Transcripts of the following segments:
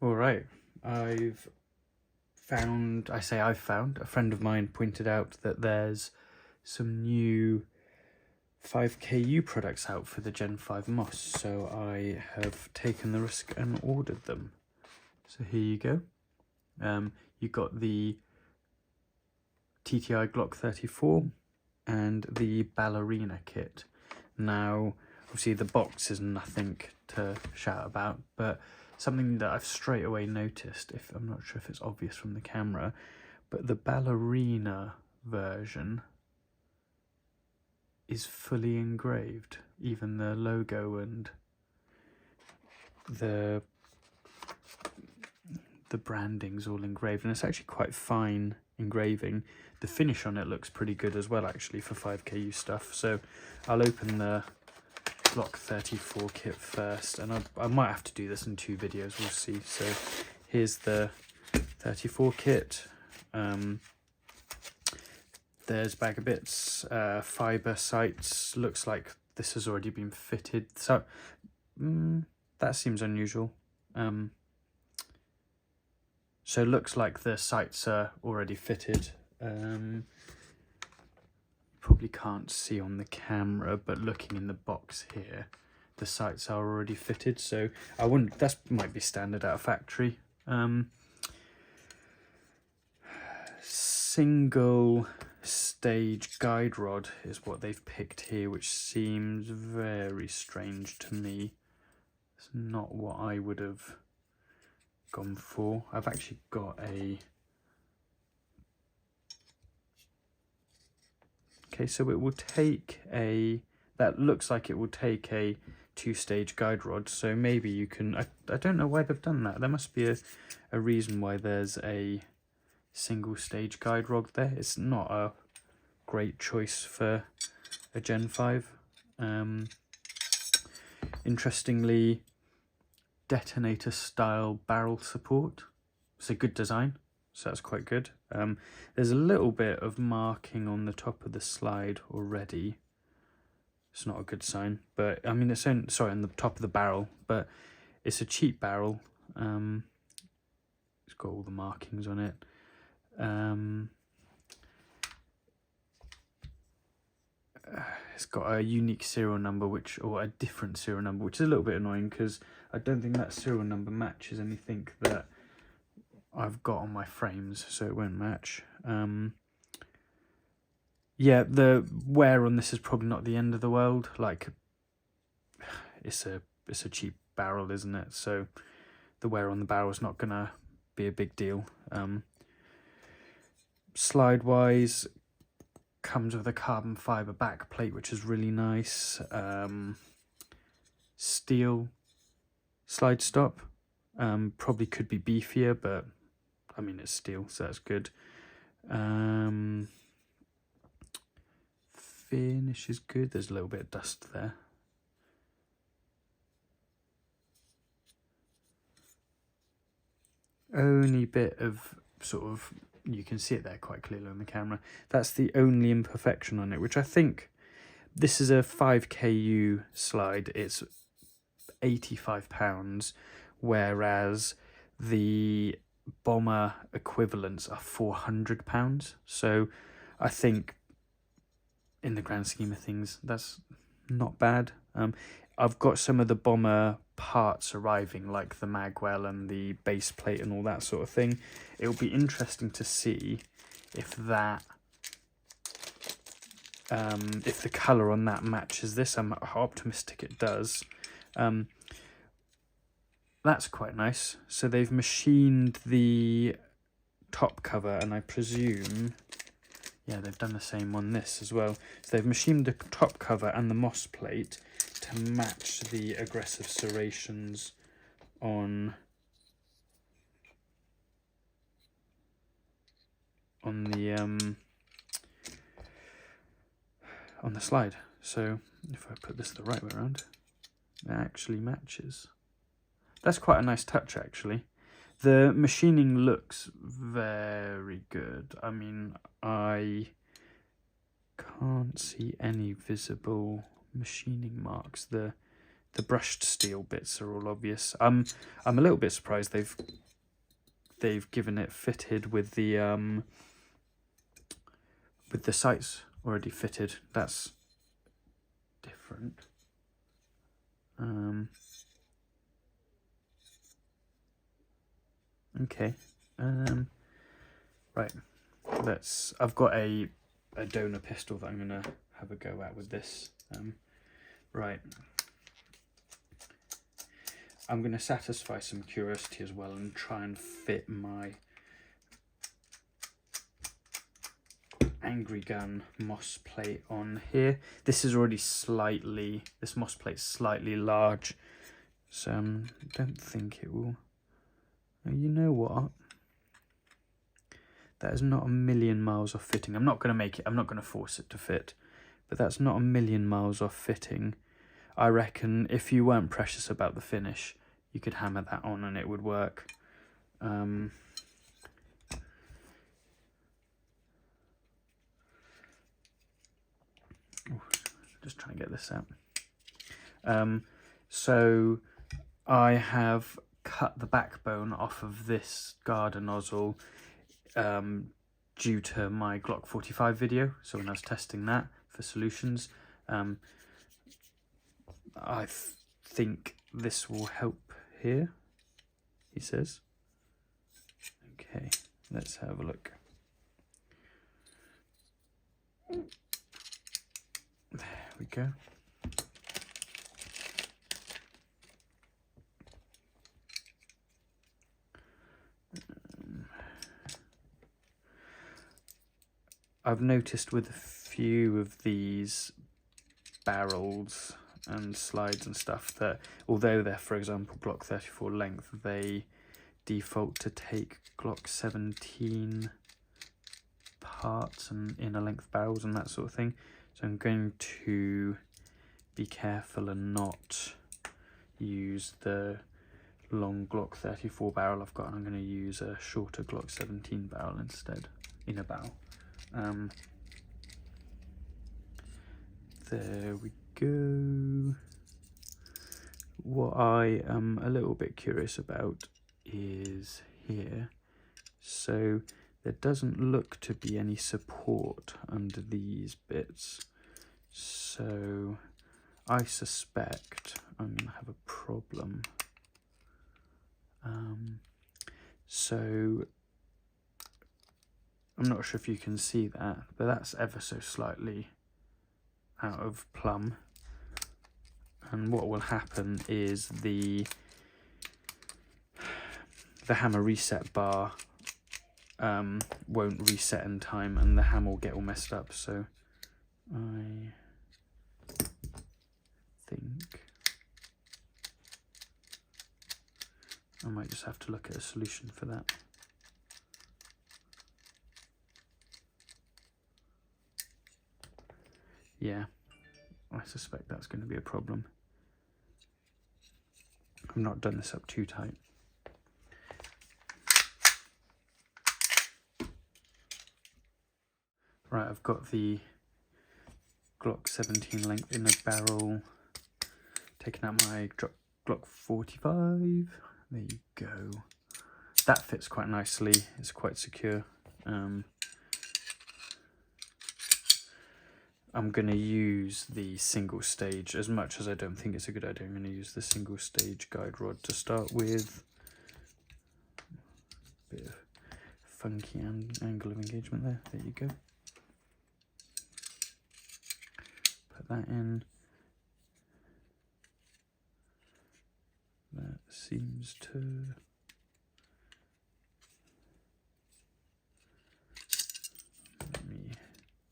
All right, I've found, a friend of mine pointed out that there's some new 5KU products out for the Gen 5 Moss, so I have taken the risk and ordered them. So here you go. You got the TTI Glock 34 and the Ballerina kit. Now, obviously the box is nothing to shout about, but something that I've straight away noticed, if I'm not sure if it's obvious from the camera, but the Ballerina version is fully engraved. Even the logo and the branding's all engraved, and it's actually quite fine engraving. The finish on it looks pretty good as well, actually, for 5KU stuff. So I'll open the Glock 34 kit first, and I might have to do this in 2 videos, we'll see. So here's the 34 kit. There's bag of bits, fibre sights. Looks like this has already been fitted, so that seems unusual. So it looks like the sights are already fitted. Probably can't see on the camera, but looking in the box here, the sights are already fitted, so I wouldn't, that might be standard out of factory. Single stage guide rod is what they've picked here, which seems very strange to me. It's not what I would have gone for. I've actually got a... Okay, so it will take a... That looks like it will take a 2-stage guide rod, so maybe you can... I don't know why they've done that. There must be a reason why there's a single stage guide rod there. It's not a great choice for a Gen 5. Interestingly, detonator style barrel support. It's a good design, so that's quite good. There's a little bit of marking on the top of the slide already. It's not a good sign, but I mean, it's on, sorry, on the top of the barrel, but it's a cheap barrel. It's got all the markings on it. It's got a unique serial number, or a different serial number, which is a little bit annoying because I don't think that serial number matches anything that I've got on my frames, so it won't match. Yeah, the wear on this is probably not the end of the world. Like, it's a cheap barrel, isn't it? So the wear on the barrel is not gonna be a big deal. Slide wise, comes with a carbon fiber back plate, which is really nice. Steel slide stop, probably could be beefier, but I mean, it's steel, so that's good. Finish is good. There's a little bit of dust there. Only bit of sort of, you can see it there quite clearly on the camera. That's the only imperfection on it, which I think, this is a 5KU slide. It's £85, whereas the bomber equivalents are £400. So I think in the grand scheme of things, that's not bad. I've got some of the bomber parts arriving, like the magwell and the base plate and all that sort of thing. It'll be interesting to see if that, if the colour on that matches this. I'm optimistic it does. That's quite nice. So they've machined the top cover, and I presume, yeah, they've done the same on this as well. So they've machined the top cover and the moss plate to match the aggressive serrations on the slide. So if I put this the right way around, it actually matches. That's quite a nice touch, actually. The machining looks very good. I mean, I can't see any visible machining marks. The The brushed steel bits are all obvious. I'm a little bit surprised they've given it fitted with the sights already fitted. That's different. Okay. Right. I've got a donor pistol that I'm gonna have a go at with this. Right. I'm gonna satisfy some curiosity as well and try and fit my Angry Gun Moss plate on here. This is already this Moss plate's slightly large, so I don't think it will. You know what? That is not a million miles off fitting. I'm not going to force it to fit, but that's not a million miles off fitting. I reckon if you weren't precious about the finish, you could hammer that on and it would work. Just trying to get this out. So I have cut the backbone off of this Garda nozzle due to my Glock 45 video. So when I was testing that for solutions, I think this will help here, he says. Okay, let's have a look. There we go. I've noticed with a few of these barrels and slides and stuff that although they're, for example, Glock 34 length, they default to take Glock 17 parts and inner length barrels and that sort of thing. So I'm going to be careful and not use the long Glock 34 barrel I've got, and I'm going to use a shorter Glock 17 barrel instead, inner barrel. There we go. What I am a little bit curious about is here. So there doesn't look to be any support under these bits. So I suspect I'm going to have a problem. So I'm not sure if you can see that, but that's ever so slightly out of plumb. And what will happen is the hammer reset bar won't reset in time and the hammer will get all messed up. So I think I might just have to look at a solution for that. Yeah, I suspect that's going to be a problem. I've not done this up too tight. Right, I've got the Glock 17 length inner barrel, taking out my Glock 45. There you go. That fits quite nicely, it's quite secure. I'm going to use the single stage, as much as I don't think it's a good idea. I'm going to use the single stage guide rod to start with. Bit of funky angle of engagement there. There you go. Put that in. That seems to...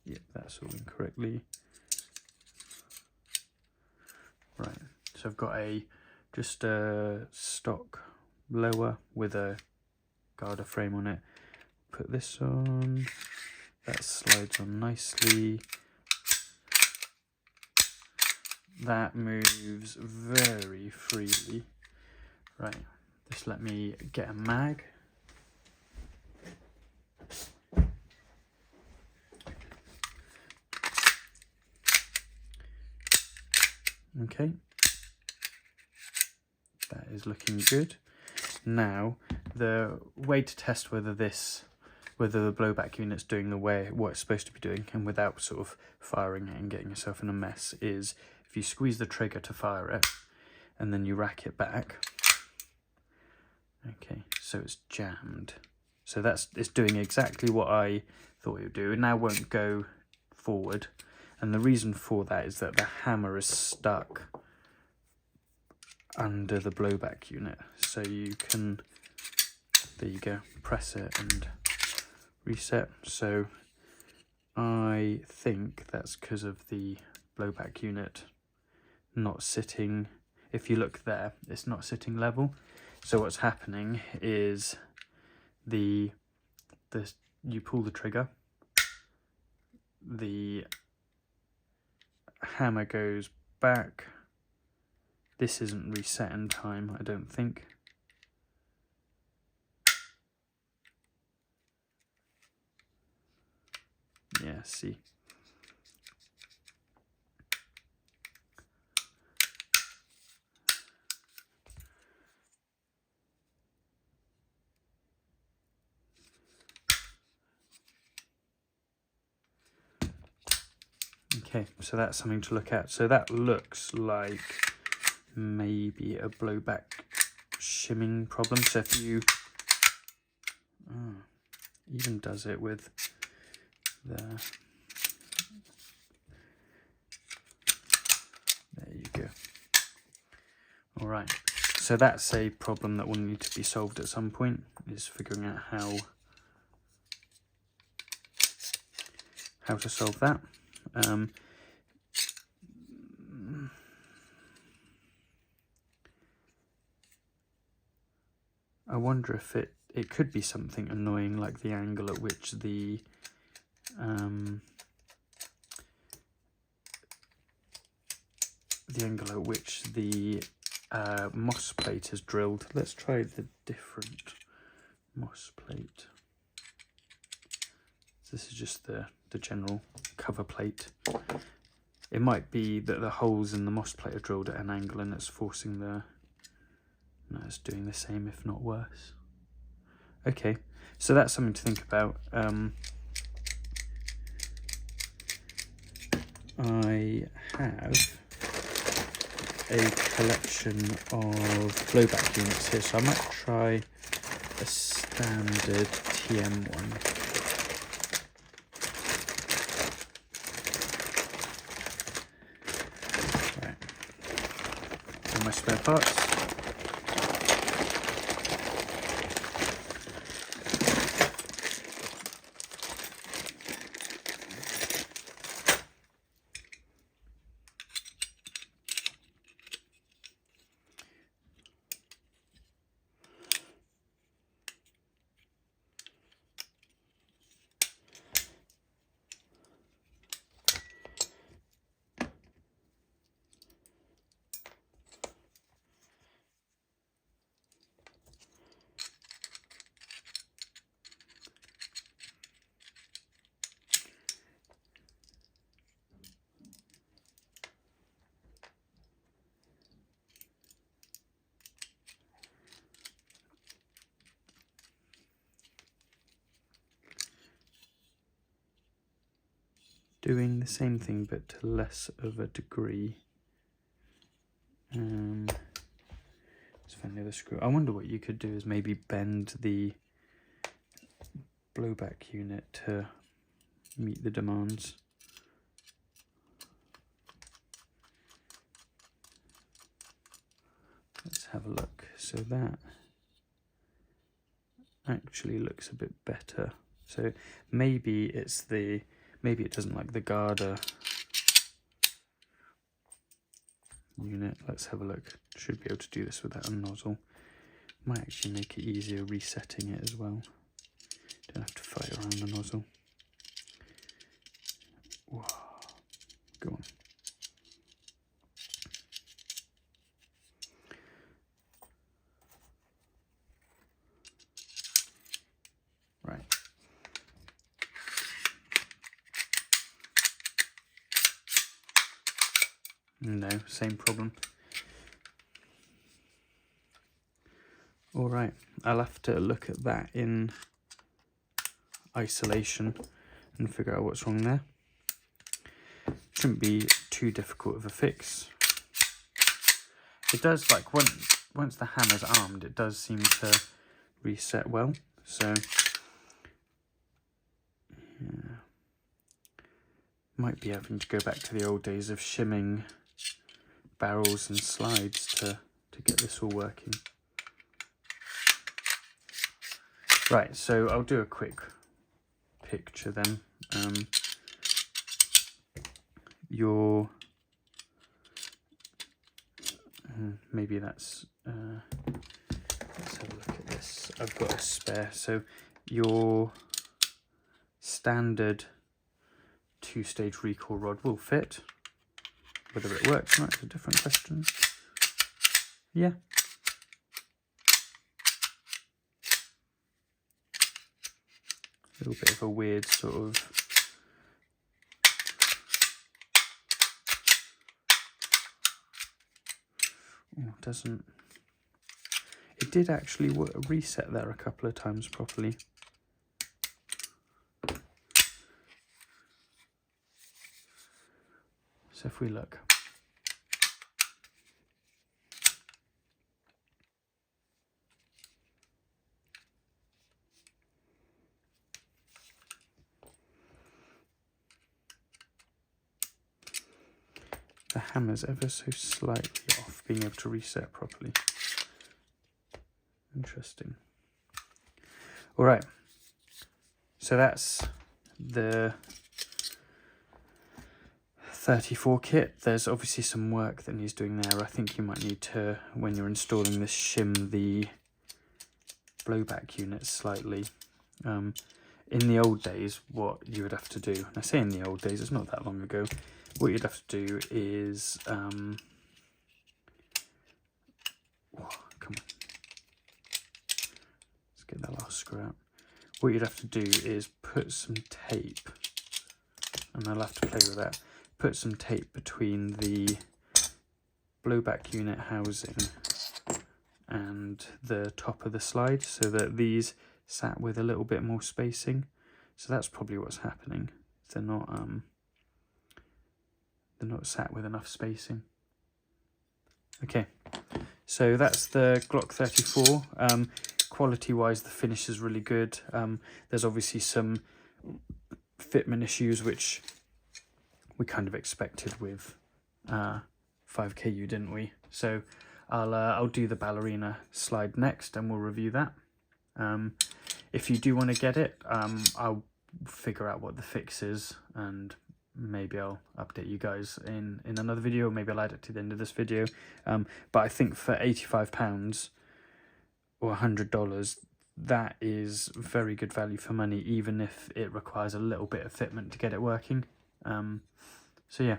Yep, that's all incorrectly. Right, so I've got just a stock lower with a Garda frame on it. Put this on, that slides on nicely. That moves very freely. Right, just let me get a mag. Okay, is looking good. Now, the way to test whether the blowback unit's doing the way what it's supposed to be doing, and without sort of firing it and getting yourself in a mess, is if you squeeze the trigger to fire it, and then you rack it back. Okay, so it's jammed. So it's doing exactly what I thought it would do. It now won't go forward, and the reason for that is that the hammer is stuck under the blowback unit. So you can, there you go, press it and reset. So I think that's because of the blowback unit not sitting. If you look there, it's not sitting level. So what's happening is you pull the trigger, the hammer goes back. This isn't reset in time, I don't think. Yeah, see. Okay, so that's something to look at. So that looks like maybe a blowback shimming problem. So if you even does it with there you go. All right, so that's a problem that will need to be solved at some point, is figuring out how to solve that. I wonder if it could be something annoying, like the angle at which the moss plate is drilled. Let's try the different moss plate. This is just the general cover plate. It might be that the holes in the moss plate are drilled at an angle and it's forcing no, it's doing the same, if not worse. Okay, so that's something to think about. I have a collection of blowback units here, so I might try a standard TM one. Right, all my spare parts. Doing the same thing but to less of a degree. Let's find the other screw. I wonder what you could do is maybe bend the blowback unit to meet the demands. Let's have a look. So that actually looks a bit better. So maybe it doesn't like the Garda unit. Let's have a look. Should be able to do this without a nozzle. Might actually make it easier resetting it as well. Don't have to fight around the nozzle. Whoa. Go on. Right. No, same problem. All right, I'll have to look at that in isolation and figure out what's wrong there. Shouldn't be too difficult of a fix. It does, like, once the hammer's armed, it does seem to reset well. So yeah, might be having to go back to the old days of shimming barrels and slides to get this all working. Right, so I'll do a quick picture then. Maybe that's let's have a look at this. I've got a spare. So your standard 2-stage recoil rod will fit. Whether it works or not is a different question. Yeah. A little bit of a weird sort of doesn't. It did actually reset there a couple of times properly. So if we look, the hammer's ever so slightly off being able to reset properly. Interesting. All right, so that's the 34 kit. There's obviously some work that needs doing there. I think you might need to, when you're installing this, shim the blowback units slightly. In the old days, what you would have to do, and I say in the old days, it's not that long ago, what you'd have to do is, come on, let's get that last screw out. What you'd have to do is put some tape, and I'll have to play with that, put some tape between the blowback unit housing and the top of the slide so that these sat with a little bit more spacing. So that's probably what's happening. They're not sat with enough spacing. Okay, so that's the Glock 34. Quality wise, the finish is really good. There's obviously some fitment issues which we kind of expected with 5KU, didn't we? So I'll do the ballerina slide next and we'll review that. If you do want to get it, I'll figure out what the fix is and maybe I'll update you guys in another video. Maybe I'll add it to the end of this video. But I think for £85 or $100, that is very good value for money, even if it requires a little bit of fitment to get it working. So yeah,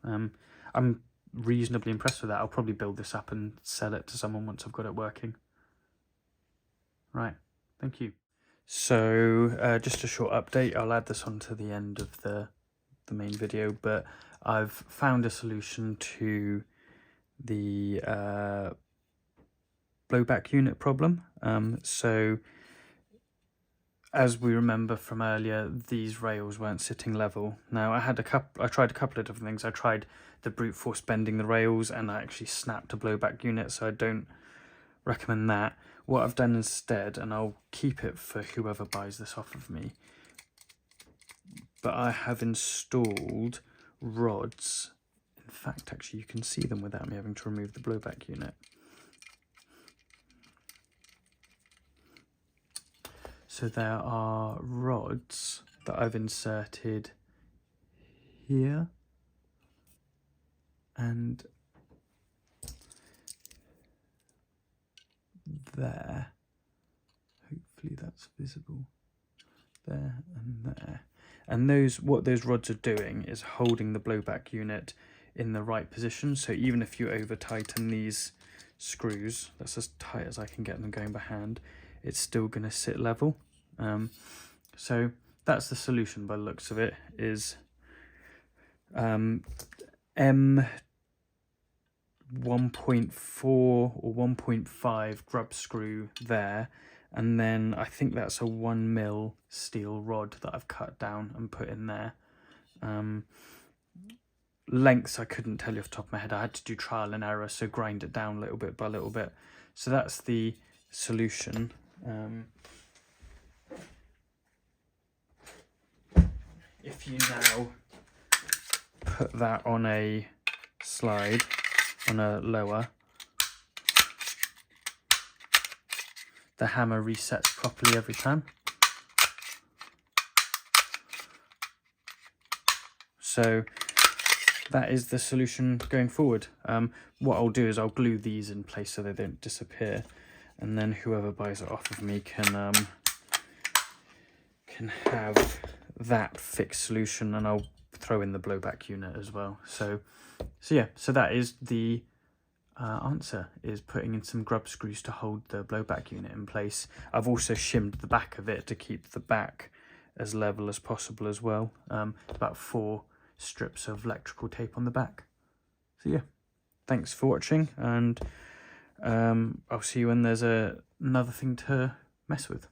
I'm reasonably impressed with that. I'll probably build this up and sell it to someone once I've got it working. Right, thank you. So just a short update. I'll add this on to the end of the main video, but I've found a solution to the blowback unit problem. So as we remember from earlier, these rails weren't sitting level. Now I tried a couple of different things. I tried the brute force bending the rails and I actually snapped a blowback unit, so I don't recommend that. What I've done instead, and I'll keep it for whoever buys this off of me, but I have installed rods. In fact, actually you can see them without me having to remove the blowback unit. So there are rods that I've inserted here and there. Hopefully that's visible. There and there. And what those rods are doing is holding the blowback unit in the right position. So even if you over tighten these screws, that's as tight as I can get them going by hand, it's still going to sit level. So that's the solution by the looks of it, is 1.4 or 1.5 grub screw there, and then I think that's a 1mm steel rod that I've cut down and put in there. Lengths I couldn't tell you off the top of my head. I had to do trial and error, so grind it down little bit by little bit. So that's the solution. If you now put that on a slide, on a lower, the hammer resets properly every time. So that is the solution going forward. What I'll do is I'll glue these in place so they don't disappear, and then whoever buys it off of me can have that fixed solution, and I'll throw in the blowback unit as well. So yeah, so that is the answer, is putting in some grub screws to hold the blowback unit in place. I've also shimmed the back of it to keep the back as level as possible as well. About 4 strips of electrical tape on the back. So yeah, thanks for watching, and I'll see you when there's another thing to mess with.